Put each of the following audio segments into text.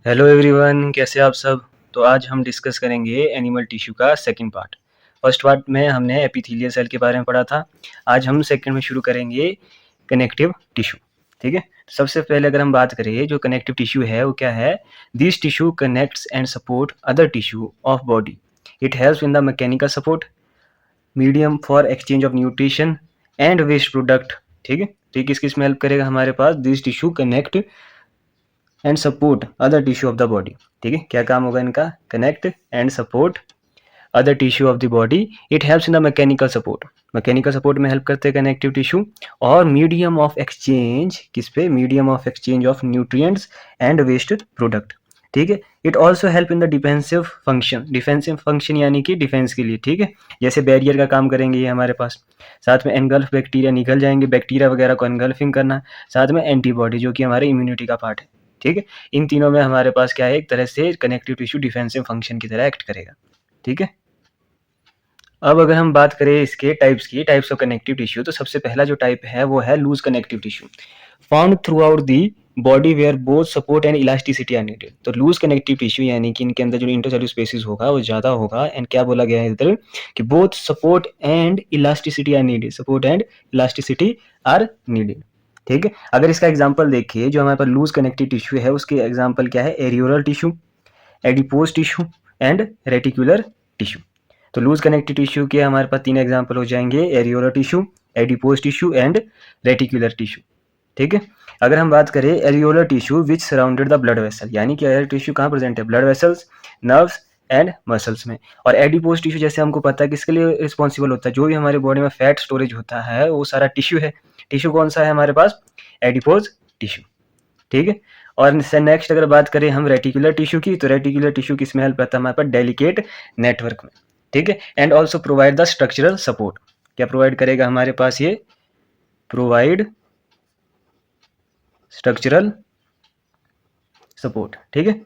Hello everyone, कैसे आप सब। तो आज हम डिस्कस करेंगे एनिमल टिश्यू का सेकंड पार्ट। फर्स्ट पार्ट में हमने एपिथेलियल सेल के बारे में पढ़ा था। आज हम सेकंड में शुरू करेंगे कनेक्टिव टिश्यू। ठीक है, सबसे पहले अगर हम बात करें जो कनेक्टिव टिश्यू है वो क्या है। This tissue connects and support other tissue of body. It helps in the mechanical support, medium for exchange of nutrition and waste product. ठीक है, तो किस किस में हेल्प करेगा हमारे पास। This tissue connect and support other tissue of the body. ठीक है, क्या काम होगा इनका। Connect and support other tissue of the body. It helps in the mechanical support, mechanical support में हेल्प करते हैं कनेक्टिव टिश्यू। और मीडियम ऑफ एक्सचेंज, किस पे, medium of exchange of nutrients and waste product. ठीक है, it also help in the defensive function, defensive function यानी कि डिफेंस के लिए। ठीक है, जैसे बैरियर का काम करेंगे ये हमारे पास। साथ में एनगल्फ बैक्टीरिया निकल जाएंगे, बैक्टीरिया वगैरह को एनगल्फिंग करना। साथ में एंटीबॉडी जो कि हमारे इम्यूनिटी का पार्ट है। ठीक है, इन तीनों में हमारे पास क्या है, एक तरह से कनेक्टिव टिश्यू डिफेंसिव फंक्शन की तरह एक्ट करेगा। ठीक है, अब अगर हम बात करें इसके टाइप्स की, टाइप्स ऑफ कनेक्टिव टिश्यू, तो सबसे पहला जो टाइप है वो है loose connective tissue, found throughout the body where both support and elasticity are needed. तो लूज कनेक्टिव टिश्यू यानी कि इनके अंदर जो इंटरसेल्युलर स्पेसिस होगा वो ज्यादा होगा। एंड क्या बोला गया है इधर कि both support and elasticity are needed, support and elasticity are needed. ठीक है, अगर इसका एग्जांपल देखिए, जो हमारे पास लूज कनेक्टिव टिश्यू है उसके एग्जांपल क्या है, areolar tissue, adipose tissue and reticular tissue. तो लूज कनेक्टिव टिश्यू के हमारे पास तीन एग्जांपल हो जाएंगे, areolar tissue, adipose tissue and reticular tissue. ठीक है, अगर हम बात करें areolar tissue which surrounded the blood vessel, यानी कि एरियोलर टिश्यू कहाँ प्रेजेंट है, blood vessels, nerves and muscles में। और एडिपोज टिश्यू जैसे हमको पता है किसके लिए रिस्पॉन्सिबल होता है, जो भी हमारे बॉडी में फैट स्टोरेज होता है वो सारा टिश्यू है। टिश्यू कौन सा है हमारे पास, एडिपोज टिश्यू। ठीक है, और नेक्स्ट अगर बात करें हम रेटिकुलर टिश्यू की, तो रेटिकुलर टिश्यू किस में हेल्प करता है हमारे पास, डेलिकेट नेटवर्क में। ठीक है, and also provide the structural support. क्या प्रोवाइड करेगा हमारे पास, ये प्रोवाइड स्ट्रक्चरल सपोर्ट। ठीक है,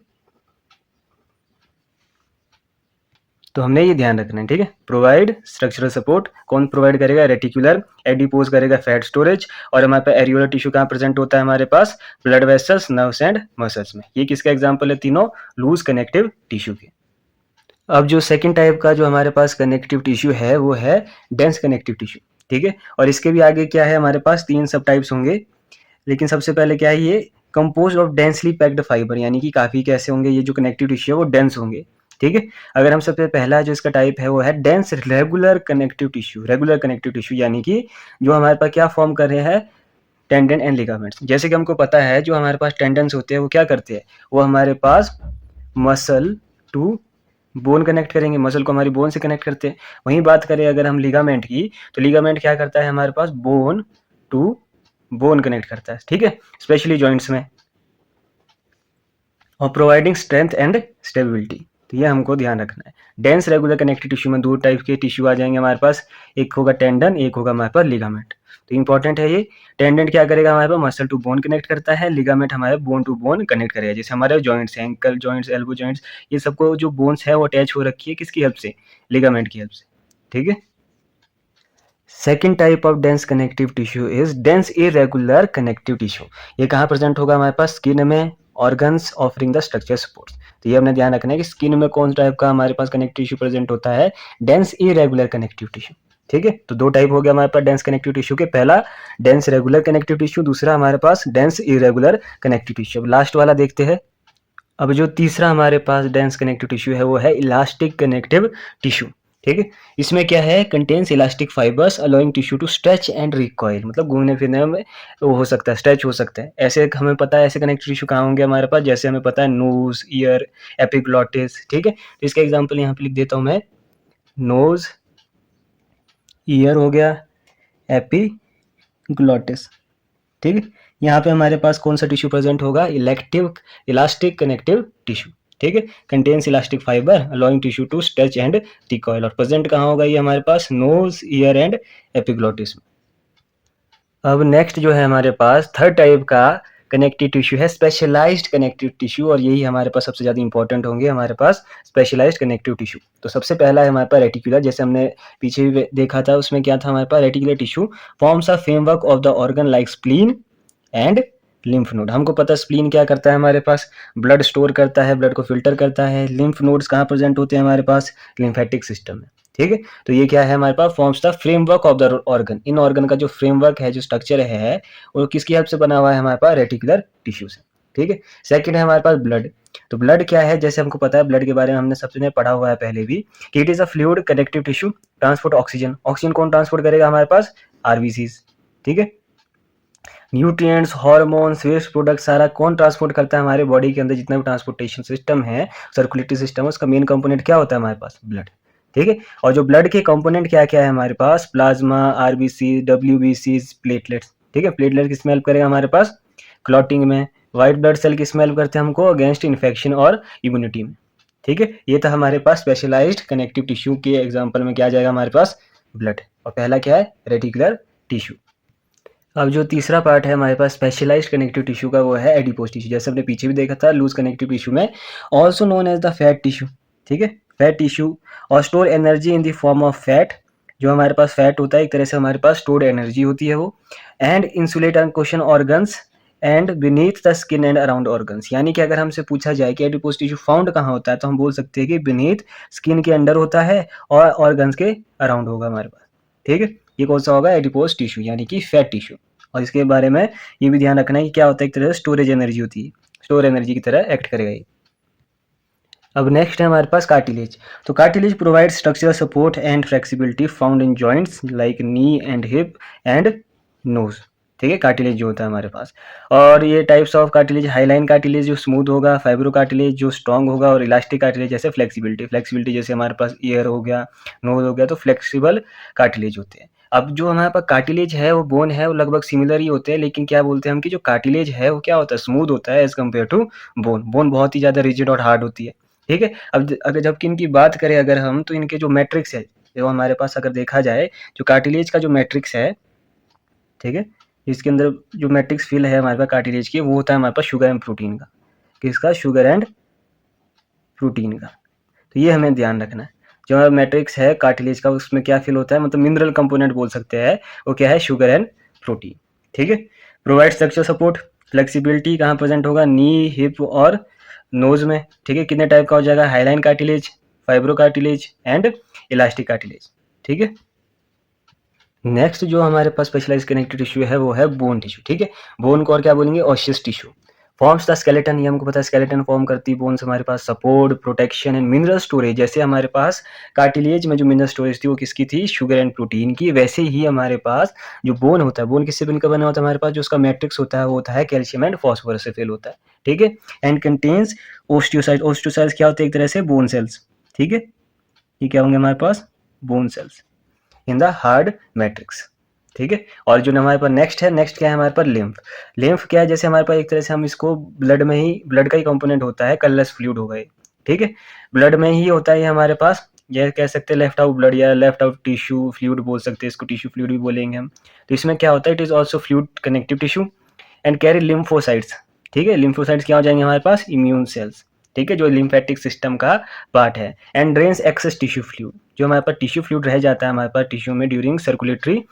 तो हमने ये ध्यान रखना है। ठीक है, प्रोवाइड स्ट्रक्चरल सपोर्ट कौन प्रोवाइड करेगा, रेटिकुलर, एडिपोज करेगा फैट स्टोरेज, और हमारे पास एरियोलर टिश्यू कहाँ प्रेजेंट होता है हमारे पास, blood vessels, nerves and muscles में। ये किसका एग्जांपल है, तीनों लूज कनेक्टिव टिश्यू के। अब जो सेकंड टाइप का जो हमारे पास कनेक्टिव टिश्यू है वो है डेंस कनेक्टिव टिश्यू। ठीक है, और इसके भी आगे क्या है हमारे पास, तीन सब टाइप्स होंगे। लेकिन सबसे पहले क्या है, ये compose of densely packed fibre, यानी कि काफी कैसे होंगे ये जो कनेक्टिव टिश्यू है वो डेंस होंगे। ठीक है, अगर हम सबसे पहला जो इसका टाइप है वो है dense regular connective tissue. Regular connective tissue यानी कि जो हमारे पास क्या फॉर्म कर रहे हैं, टेंडन एंड लिगामेंट्स। जैसे कि हमको पता है जो हमारे पास टेंडन्स होते हैं वो क्या करते हैं, वो हमारे पास मसल टू बोन कनेक्ट करेंगे, मसल को हमारी बोन से कनेक्ट करते हैं। वहीं बात करें अगर हम लिगामेंट की, तो लिगामेंट क्या करता है हमारे पास, बोन टू बोन कनेक्ट करता है। ठीक है, स्पेशली जॉइंट्स में, और प्रोवाइडिंग स्ट्रेंथ एंड स्टेबिलिटी। तो ये हमको ध्यान रखना है। डेंस रेगुलर कनेक्टिव टिश्यू में दो टाइप के टिश्यू आ जाएंगे हमारे पास, एक होगा टेंडन, एक होगा हमारे पास लिगामेंट। तो इंपॉर्टेंट है ये। टेंडन क्या करेगा हमारे पास, मसल टू बोन कनेक्ट करता है, लिगामेंट हमारे बोन टू बोन कनेक्ट करेगा। जैसे हमारे joints, ankle joints, elbow joints, ये सबको जो बोन्स है वो अटैच हो रखी है किसकी हेल्प से, लिगामेंट की हेल्प से। ठीक है, second type of dense connective tissue is dense irregular connective tissue. ये कहाँ प्रेजेंट होगा हमारे पास, स्किन में, organs offering the structure support. तो ये हमने ध्यान रखना है कि स्किन में कौन टाइप का हमारे पास कनेक्टिव टिश्यू प्रेजेंट होता है, डेंस इरेगुलर कनेक्टिव टिश्यू। ठीक है, तो दो टाइप हो गया हमारे पास डेंस कनेक्टिव टिश्यू के, पहला डेंस रेगुलर कनेक्टिव टिश्यू, दूसरा हमारे पास डेंस इरेगुलर कनेक्टिव टिश्यू। अब लास्ट वाला देखते हैं। अब जो तीसरा हमारे पास डेंस कनेक्टिव टिश्यू है वो है इलास्टिक कनेक्टिव टिश्यू। ठीक है, इसमें क्या है, contains elastic fibres allowing tissue to stretch and recoil, मतलब घूमने फिरने में वो हो सकता है, स्ट्रेच हो सकता है। ऐसे हमें पता है ऐसे कनेक्टिव टिश्यू कहाँ होंगे हमारे पास, जैसे हमें पता है नोज, ईयर, एपिग्लॉटिस। ठीक है, तो इसका एग्जांपल यहाँ पे लिख देता हूँ मैं, नोज, ईयर हो गया, एपिग्लॉटिस। ठीक है, यहाँ पे हमारे पास कौन सा टिश्यू प्रेजेंट होगा, इलास्टिक कनेक्टिव टिश्यू। ठीक है, contains elastic fibre allowing tissue to stretch and recoil, और प्रेजेंट कहाँ होगा ये हमारे पास, नोज, ईयर एंड एपिग्लॉटिस में। अब नेक्स्ट जो है हमारे पास थर्ड टाइप का कनेक्टिव टिश्यू है स्पेशलाइज्ड कनेक्टिव टिश्यू, और यही हमारे पास सबसे ज्यादा इंपॉर्टेंट होंगे हमारे पास स्पेशलाइज्ड कनेक्टिव टिश्यू। तो सबसे पहला है हमारे पास रेटिकुलर, जैसे हमने पीछे भी देखा था, उसमें क्या था हमारे पास, reticular tissue forms a framework of the organ like spleen and lymph node, हमको पता है स्प्लीन क्या करता है, हमारे पास ब्लड स्टोर करता है, ब्लड को फिल्टर करता है। लिम्फ नोड्स कहाँ प्रेजेंट होते हैं हमारे पास, लिम्फेटिक सिस्टम में, ठीक है। तो ये क्या है हमारे पास, forms the framework of the organ. इन ऑर्गन का जो फ्रेमवर्क है, जो स्ट्रक्चर है, वो किसकी हेल्प से बना हुआ है हमारे पास, रेटिकुलर टिश्यू से, ठीक है। सेकंड है हमारे पास ब्लड। तो ब्लड क्या है, जैसे हमको पता है ब्लड के बारे में हमने सबसे पढ़ा हुआ है पहले भी, कि it is a fluid connective tissue, transport oxygen. Oxygen कौन ट्रांसपोर्ट करेगा हमारे पास, आरबीसीज, ठीक है। न्यूट्रिएंट्स, हार्मोन्स, वेस्ट प्रोडक्ट सारा कौन ट्रांसपोर्ट करता है हमारे बॉडी के अंदर, जितना भी ट्रांसपोर्टेशन सिस्टम है, सर्कुलेटरी सिस्टम है, उसका मेन कंपोनेंट क्या होता है हमारे पास, ब्लड, ठीक है। और जो ब्लड के कंपोनेंट क्या क्या है हमारे पास, प्लाज्मा, आरबीसी, डब्ल्यूबीसी, प्लेटलेट्स, ठीक है। प्लेटलेट किस में हेल्प करेगा हमारे पास, क्लॉटिंग में। व्हाइट ब्लड सेल किस में हेल्प करते हैं हमको, अगेंस्ट इन्फेक्शन और इम्यूनिटी में, ठीक है। ये था हमारे पास स्पेशलाइज्ड कनेक्टिव टिश्यू के एग्जांपल में क्या आ जाएगा हमारे पास, ब्लड। और पहला क्या है, रेटिकुलर टिश्यू। अब जो तीसरा पार्ट है हमारे पास स्पेशलाइज्ड कनेक्टिव टिश्यू का, वो है एडिपोज टिश्यू। जैसे हमने पीछे भी देखा था लूज कनेक्टिव टिश्यू में, also known as the fat tissue, ठीक है। फैट टिश्यू और store energy in the form of fat. जो हमारे पास फैट होता है एक तरह से हमारे पास स्टोर्ड एनर्जी होती है वो। And insulate question organs and beneath the skin and around organs. यानी कि अगर हमसे पूछा जाए कि एडिपोज टिश्यू फाउंड कहाँ होता है, तो हम बोल सकते हैं कि बीनीथ स्किन के अंडर होता है और ऑर्गन्स के अराउंड होगा हमारे पास, ठीक है। ये कौन सा होगा, एडिपोज टिश्यू यानी कि फैट टिश्यू। और इसके बारे में ये भी ध्यान रखना है कि क्या होता है, एक तरह से स्टोरेज एनर्जी होती है, स्टोर एनर्जी की तरह एक्ट करेगा ये। अब नेक्स्ट है हमारे पास कार्टिलेज। तो cartilage provide structural support and flexibility found in joints like knee and hip and nose, ठीक है। कार्टिलेज जो होता है हमारे पास, और ये types of cartilage, highline cartilage जो स्मूथ होगा, फाइब्रो कार्टिलेज जो स्ट्रॉन्ग होगा, और इलास्टिक कार्टिलेज जैसे फ्लेक्सिबिलिटी जैसे हमारे पास ईयर हो गया, नोज हो गया, तो फ्लेक्सिबल कार्टिलेज होते हैं। अब जो हमारे पास कार्टिलेज है वो बोन है, वो लगभग सिमिलर ही होते हैं, लेकिन क्या बोलते हैं हम कि जो कार्टिलेज है वो क्या होता है, स्मूथ होता है as compare to bone. Bone बहुत ही ज़्यादा रिजिड और हार्ड होती है, ठीक है। अब अगर जबकि इनकी बात करें अगर हम, तो इनके जो मैट्रिक्स है, जो हमारे पास अगर देखा जाए, जो कार्टिलेज का जो मैट्रिक्स है, ठीक है, इसके अंदर जो मैट्रिक्स फिल है हमारे पास कार्टिलेज की, वो होता है हमारे पास शुगर एंड प्रोटीन का। किसका, शुगर एंड प्रोटीन का। तो ये हमें ध्यान रखना है। जो हमारा मैट्रिक्स है कार्टिलेज का, उसमें क्या फिल होता है, मतलब मिनरल कंपोनेंट बोल सकते हैं, वो क्या है, शुगर एंड प्रोटीन, ठीक है। प्रोवाइड स्ट्रक्चर सपोर्ट, फ्लेक्सिबिलिटी कहाँ प्रेजेंट होगा, नी, हिप और नोज में, ठीक है। कितने टाइप का हो जाएगा, highline cartilage, fibro cartilage and elastic cartilage, ठीक है। नेक्स्ट जो हमारे पास स्पेशलाइज्ड कनेक्टिव टिश्यू है वो है बोन टिश्यू, ठीक है। बोन को और क्या बोलेंगे, osseous tissue. Forms the skeleton, ये हमको पता है स्केलेटन फॉर्म करती है बोन्स हमारे पास, support, protection and mineral storage. जैसे हमारे पास कार्टिलेज में जो मिनरल स्टोरेज थी वो किसकी थी, शुगर एंड प्रोटीन की, वैसे ही हमारे पास जो बोन होता है, बोन किससे बनकर बना होता है हमारे पास, जो उसका मैट्रिक्स होता है वो होता है कैल्शियम एंड फॉस्फोरस से फिल होता है, ठीक है। And contains osteocyte. ओस्टियोसाइट्स क्या होते हैं, एक तरह से बोन सेल्स, ठीक है। ये क्या होंगे हमारे पास, bone cells in the hard matrix, ठीक है। और जो हमारे पास नेक्स्ट है, नेक्स्ट क्या है हमारे पास, लिम्फ। लिम्फ क्या है, जैसे हमारे पास एक तरह से हम इसको ब्लड में ही, ब्लड का ही कंपोनेंट होता है, कलरलेस फ्लूइड होगा ये, ठीक है। ब्लड में ही होता है ये हमारे पास, ये कह सकते हैं लेफ्ट आउट ब्लड या लेफ्ट आउट टिश्यू फ्लूइड बोल सकते हैं इसको, टिश्यू फ्लूइड भी बोलेंगे हम। तो इसमें क्या होता है, it is also fluid connective tissue and carry lymphocytes, ठीक है। लिम्फोसाइट्स क्या हो जाएंगे हमारे पास, इम्यून सेल्स, ठीक है, जो लिम्फेटिक सिस्टम का पार्ट है। And drains excess tissue fluid, जो हमारे पास टिश्यू फ्लूइड रह जाता है हमारे पास टिश्यू में ड्यूरिंग सर्कुलेटरी,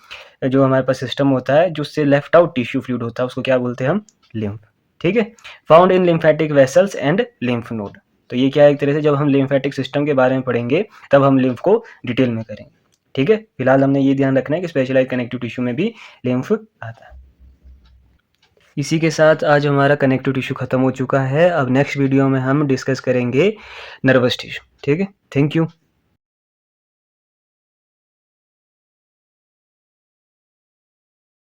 जो हमारे पास सिस्टम होता है, जो उससे लेफ्ट आउट टिश्यू फ्लूइड होता है, उसको क्या बोलते हैं हम, लिम्फ, ठीक है। Found in lymphatic vessels and lymph node. तो ये क्या है, एक तरह से जब हम लिम्फेटिक सिस्टम के बारे में पढ़ेंगे तब हम लिम्फ को डिटेल में करेंगे, ठीक है। फिलहाल हमने ये ध्यान रखना है कि स्पेशलाइज कनेक्टिव टिश्यू में भी लिम्फ आता है। इसी के साथ आज हमारा कनेक्टिव टिश्यू खत्म हो चुका है। अब नेक्स्ट वीडियो में हम डिस्कस करेंगे नर्वस टिश्यू, ठीक है। Thank you.